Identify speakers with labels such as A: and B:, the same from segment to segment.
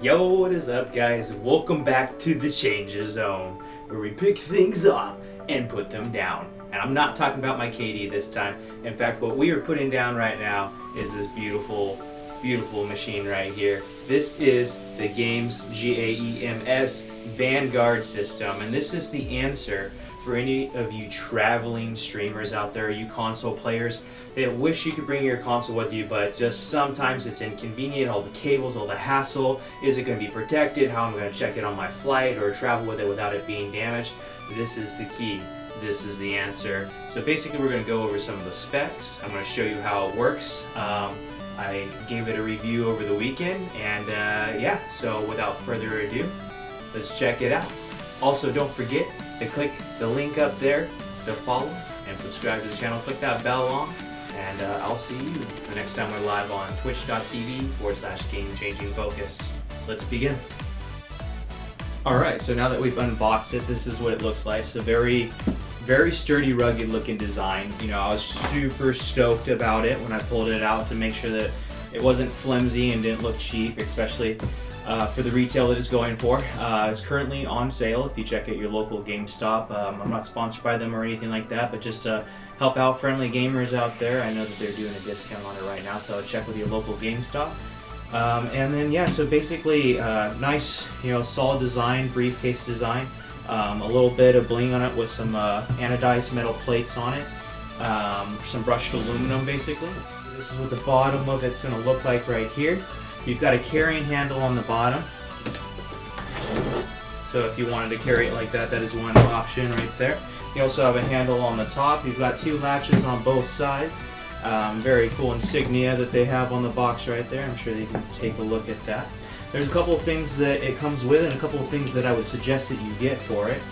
A: Yo, what is up, guys? Welcome back to the Change Zone, where we pick things up and put them down. And I'm not talking about my KD this time. In fact, what we are putting down right now is this beautiful, beautiful machine right here. This is the Gaems, Gaems Vanguard system, and this is the answer for any of you traveling streamers out there, you console players that wish you could bring your console with you, but just sometimes it's inconvenient, all the cables, all the hassle. Is it going to be protected? How am I going to check it on my flight or travel with it without it being damaged? This is the key. This is the answer. So basically we're going to go over some of the specs. I'm going to show you how it works. I gave it a review over the weekend, and yeah, so without further ado, let's check it out. Also, don't forget to click the link up there to follow and subscribe to the channel. Click that bell on, and I'll see you the next time we're live on twitch.tv/GameChangingFocus. Let's begin. Alright, so now that we've unboxed it, this is what it looks like. It's a very sturdy, rugged looking design. You know, I was super stoked about it when I pulled it out to make sure that it wasn't flimsy and didn't look cheap, especially for the retail that it's going for. It's currently on sale if you check out your local GameStop. I'm not sponsored by them or anything like that, but just to help out friendly gamers out there, I know that they're doing a discount on it right now, so check with your local GameStop. And then yeah, so basically nice, solid design, briefcase design. A little bit of bling on it with some anodized metal plates on it. Some brushed aluminum basically. This is what the bottom of it's going to look like right here. You've got a carrying handle on the bottom. So if you wanted to carry it like that, that is one option right there. You also have a handle on the top. You've got two latches on both sides. Very cool insignia that they have on the box right there. I'm sure you can take a look at that. There's a couple of things that it comes with and a couple of things that I would suggest that you get for it.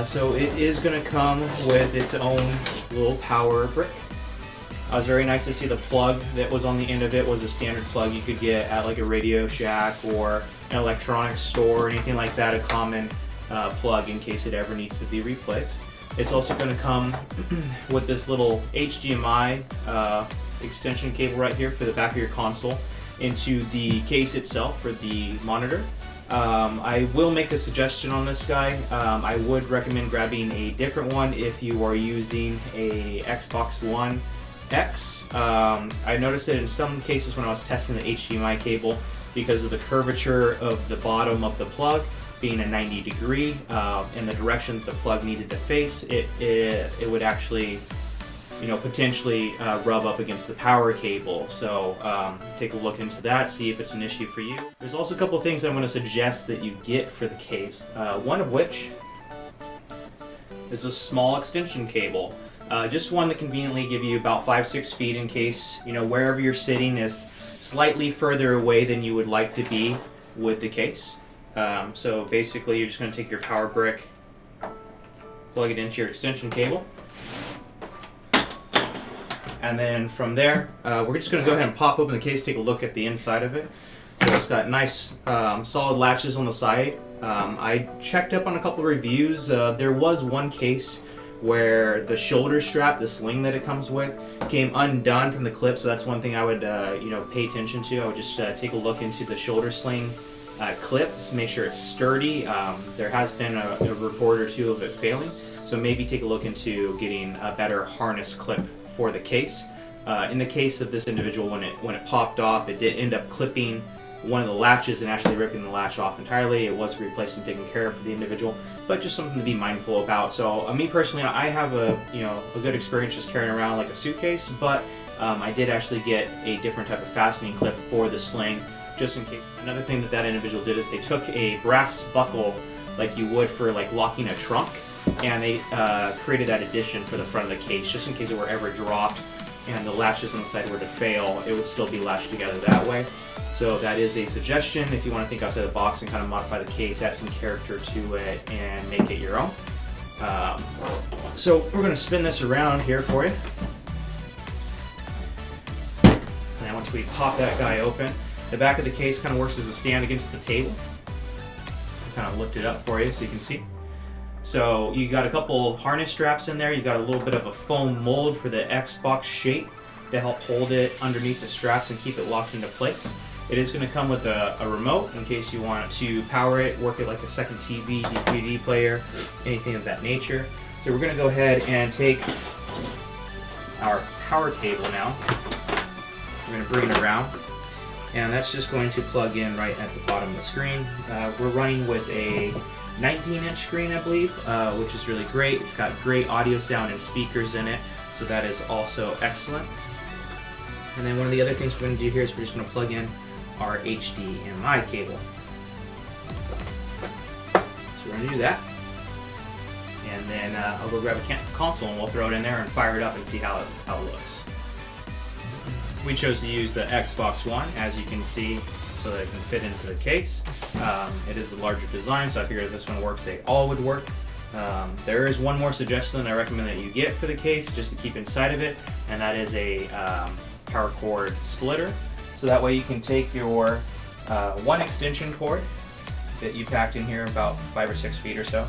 A: So it is going to come with its own little power brick. It was very nice to see the plug that was on the end of it was a standard plug you could get at like a Radio Shack or an electronics store or anything like that, a common plug in case it ever needs to be replaced. It's also going to come with this little HDMI extension cable right here for the back of your console into the case itself for the monitor. I will make a suggestion on this guy. I would recommend grabbing a different one if you are using a Xbox One X. I noticed that in some cases when I was testing the HDMI cable, because of the curvature of the bottom of the plug being a 90 degree in the direction that the plug needed to face, it would actually potentially rub up against the power cable. So take a look into that, see if it's an issue for you. There's also a couple of things I'm going to suggest that you get for the case, one of which is a small extension cable. Just one that conveniently give you about 5-6 feet in case wherever you're sitting is slightly further away than you would like to be with the case. So basically you're just going to take your power brick, plug it into your extension cable, and then from there we're just going to go ahead and pop open the case, take a look at the inside of it. So it's got nice solid latches on the side. I checked up on a couple of reviews. There was one case where the shoulder strap, the sling that it comes with, came undone from the clip, so that's one thing I would pay attention to. I would just take a look into the shoulder sling clips, make sure it's sturdy. There has been a report or two of it failing, so maybe take a look into getting a better harness clip for the case. In the case of this individual, when it popped off, it did end up clipping one of the latches and actually ripping the latch off entirely. It was replaced and taken care of for the individual, but just something to be mindful about. So me personally, I have a good experience just carrying around like a suitcase, but I did actually get a different type of fastening clip for the sling, just in case. Another thing that individual did is they took a brass buckle like you would for like locking a trunk, and they created that addition for the front of the case, just in case it were ever dropped and the latches on the side were to fail, it would still be lashed together that way. So that is a suggestion if you want to think outside the box and kind of modify the case, add some character to it, and make it your own. So we're going to spin this around here for you. And then once we pop that guy open, the back of the case kind of works as a stand against the table. I'll kind of lift it up for you so you can see. So you got a couple of harness straps in there. You got a little bit of a foam mold for the Xbox shape to help hold it underneath the straps and keep it locked into place. It is going to come with a remote in case you want to power it, work it like a second TV, DVD player, anything of that nature. So we're going to go ahead and take our power cable now. We're going to bring it around, and that's just going to plug in right at the bottom of the screen. We're running with a 19-inch screen, I believe, which is really great. It's got great audio, sound, and speakers in it, so that is also excellent. And then one of the other things we're going to do here is we're just going to plug in our HDMI cable. So we're going to do that. And then I'll go grab a console and we'll throw it in there and fire it up and see how it looks. We chose to use the Xbox One, as you can see, so that it can fit into the case. It is a larger design, so I figured if this one works, they all would work. There is one more suggestion I recommend that you get for the case, just to keep inside of it, and that is a power cord splitter. So that way you can take your one extension cord that you packed in here, about 5 or 6 feet or so,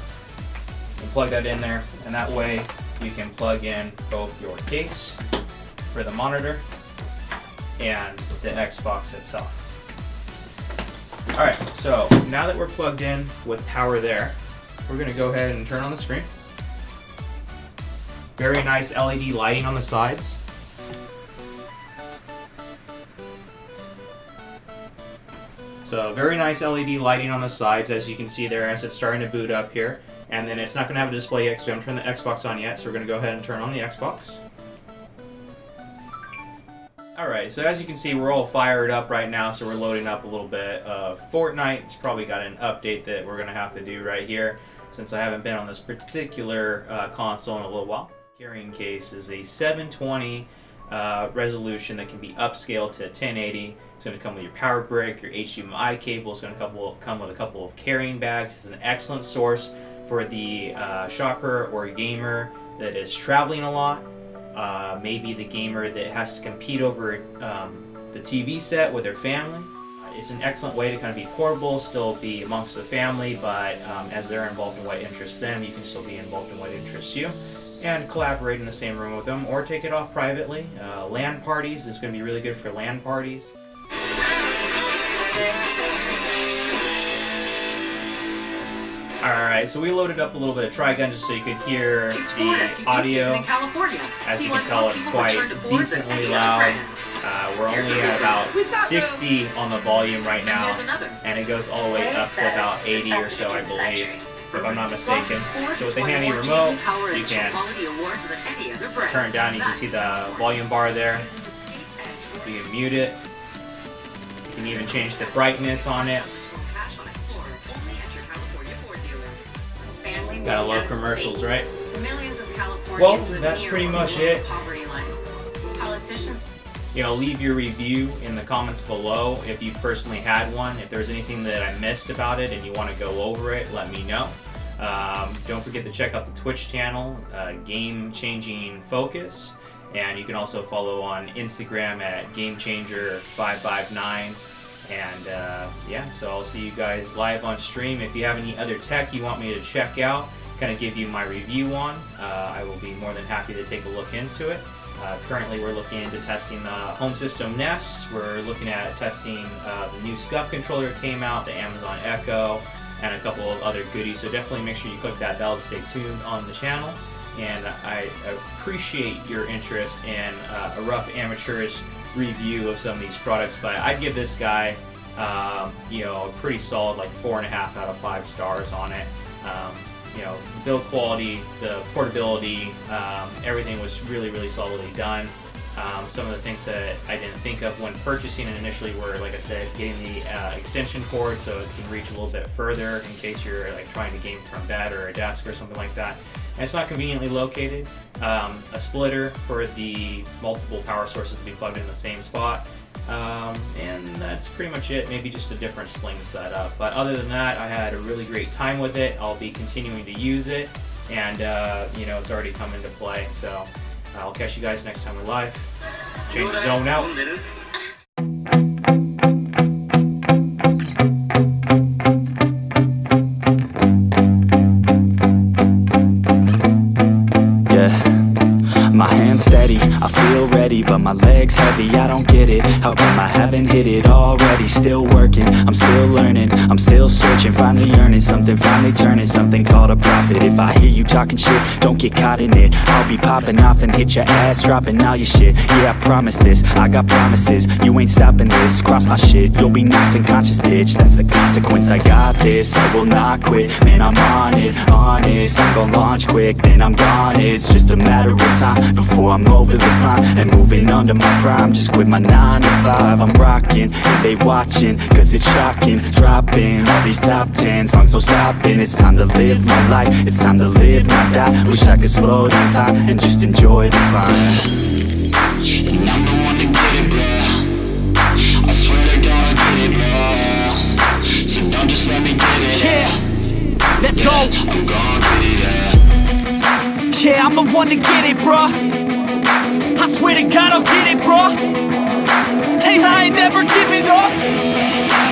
A: and plug that in there, and that way you can plug in both your case for the monitor and the Xbox itself. Alright, so now that we're plugged in with power there, we're going to go ahead and turn on the screen. Very nice LED lighting on the sides. So very nice LED lighting on the sides, as you can see there, as it's starting to boot up here. And then it's not going to have a display yet because we haven't turned the Xbox on yet, so we're going to go ahead and turn on the Xbox. Alright, so as you can see, we're all fired up right now, so we're loading up a little bit of Fortnite. It's probably got an update that we're going to have to do right here, since I haven't been on this particular console in a little while. Carrying case is a 720 resolution that can be upscaled to 1080. It's going to come with your power brick, your HDMI cable. It's going to come with a couple of carrying bags. It's an excellent source for the shopper or gamer that is traveling a lot. Maybe the gamer that has to compete over the TV set with their family. It's an excellent way to kind of be portable, still be amongst the family, but as they're involved in what interests them, you can still be involved in what interests you, and collaborate in the same room with them, or take it off privately. LAN parties is going to be really good for LAN parties. Alright, so we loaded up a little bit of Trigun just so you could hear the audio. As you can tell, it's quite decently loud. We're only at about 60 on the volume right now, and it goes all the way up to about 80 or so, I believe, if I'm not mistaken. So with the handy remote, you can turn it down. You can see the volume bar there. You can mute it. You can even change the brightness on it. Gotta love commercials, right? Well, that's pretty much it. You know, leave your review in the comments below if you personally had one. If there's anything that I missed about it and you want to go over it, let me know. Don't forget to check out the Twitch channel, Game Changing Focus, and you can also follow on Instagram at GameChanger559. And yeah, so I'll see you guys live on stream. If you have any other tech you want me to check out, kind of give you my review on, I will be more than happy to take a look into it. Currently we're looking into testing the home system Nest. We're looking at testing the new SCUF controller that came out, the Amazon Echo, and a couple of other goodies. So definitely make sure you click that bell to stay tuned on the channel. And I appreciate your interest in a rough amateurish review of some of these products, but I'd give this guy you know, a pretty solid like 4.5 out of 5 stars on it. You know, build quality, the portability, everything was really solidly done. Some of the things that I didn't think of when purchasing it initially were, like I said, getting the extension cord so it can reach a little bit further in case you're like trying to game from bed or a desk or something like that. And it's not conveniently located. A splitter for the multiple power sources to be plugged in the same spot. And that's pretty much it. Maybe just a different sling setup. But other than that, I had a really great time with it. I'll be continuing to use it. And, you know, it's already come into play. So I'll catch you guys next time we're live. Change the zone out. My hands steady, I feel ready, but my legs heavy, I don't get it.
B: How come I haven't hit it already? Still working, I'm still learning, I'm still searching, finally earning something, finally turning something called a profit. If I hear you talking shit, don't get caught in it. I'll be popping off and hit your ass, dropping all your shit. Yeah, I promise this, I got promises, you ain't stopping this. Cross my shit, you'll be knocked unconscious, bitch. That's the consequence, I got this, I will not quit. Man, I'm on it, honest, I'm gon' launch quick, then I'm gone. It's just a matter of time before I'm over the climb and moving under my prime. Just quit my 9 to 5, I'm rocking, and they watching, cause it's shocking. Dropping all these top 10 songs, no stopping. It's time to live my life, it's time to live, not die. Wish I could slow down time and just enjoy the climb.
C: And I'm the one to get it, bro. I swear to God I get it, bro. So don't just let me get it.
D: Yeah, let's go.
C: I'm gon' get it,
D: yeah, I'm the one to get it, bro. I swear to God I'll get it, bro. Hey, I ain't never giving up.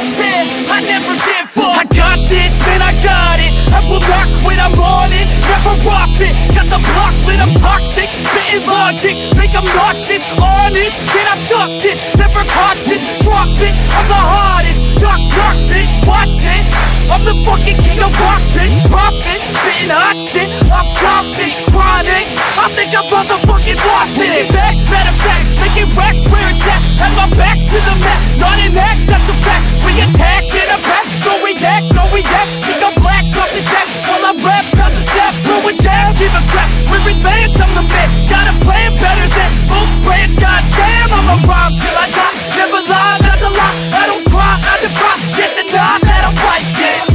D: Said I never give up. I got this, man, I got it. I will not quit, I'm on it. Never rock it. Got the block lit, I'm toxic. Spitting logic, make them nauseous. Honest, can I stop this? Never cautious, drop it. I'm the hardest. Knock, knock, bitch, watch it. I'm the fucking king of rock, bitch. Drop it, spitting hot shit. I'm dropping, chronic. I think I'm motherfucking lost it. Making facts, matter of fact, making racks where it's at. Have my back to the mat, not an act, that's a fact. We attack in a pack, no react, no react. Think I'm black, up his ass, while I rap, not the snap. Throw a jab, give a crap. We're advanced, I'm the man. Gotta play it better than most brands. Goddamn, I'm a rhyme till I die. Never lie, that's a lie. I don't try, I defy. Yes and nah, that I'm right, yeah.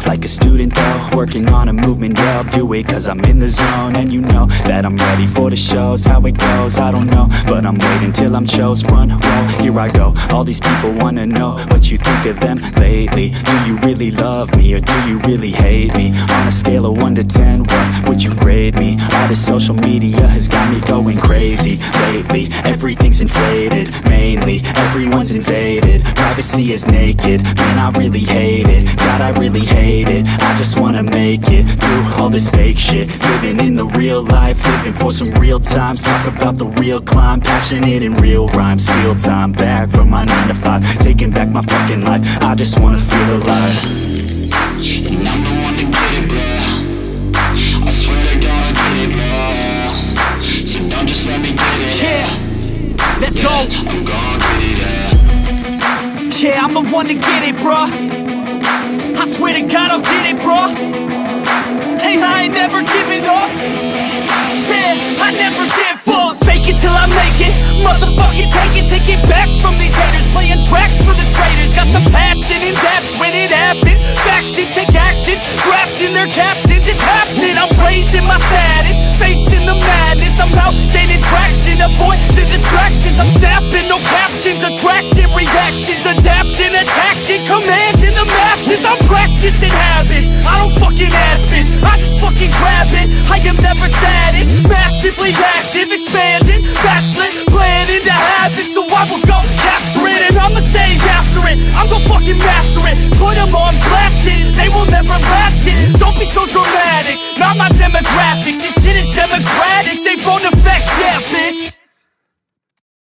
B: Like a student though, working on a movement, yeah, I'll do it cause I'm in the zone. And you know that I'm ready for the shows. How it goes, I don't know, but I'm waiting till I'm chose. Run, roll, here I go. All these people wanna know what you think of them lately. Do you really love me or do you really hate me? On a scale of 1 to 10, what would you grade me? All this social media has got me going crazy lately. Everything's inflated, mainly everyone's invaded. Privacy is naked, man, I really hate it. God, I really hate it. I just wanna make it through all this fake shit. Living in the real life, living for some real times. Talk about the real climb, passionate in real rhymes. Steal time back from my 9 to 5, taking back my fucking life. I just wanna feel alive.
C: And I'm the one to get it, bro. I swear to God I get it, bro. So don't just let me get it.
D: Yeah, let's go.
C: I'm gon' get it,
D: yeah, I'm the one to get it, bro. I swear to God I'll get it, bro. Hey, I ain't never giving up. Said I never give up. Fake it till I make it. Motherfucking take it back from these haters. Playing tracks for the traitors. Got the passion in depths when it happens. Factions take actions, drafting their captains. It's happening. I'm raising my status, facing the madness. I'm out gaining traction, avoid the distractions. I'm snapping, no captions, attracting reactions, adapting, attacking, commanding the masses. I'm practicing habits, I don't fucking ask bitch, I just fucking grab it. I am never static, massively active, expanding, backslid, planning to have it. So I will go capture it, and I'ma stay after it. I'm gon' fucking master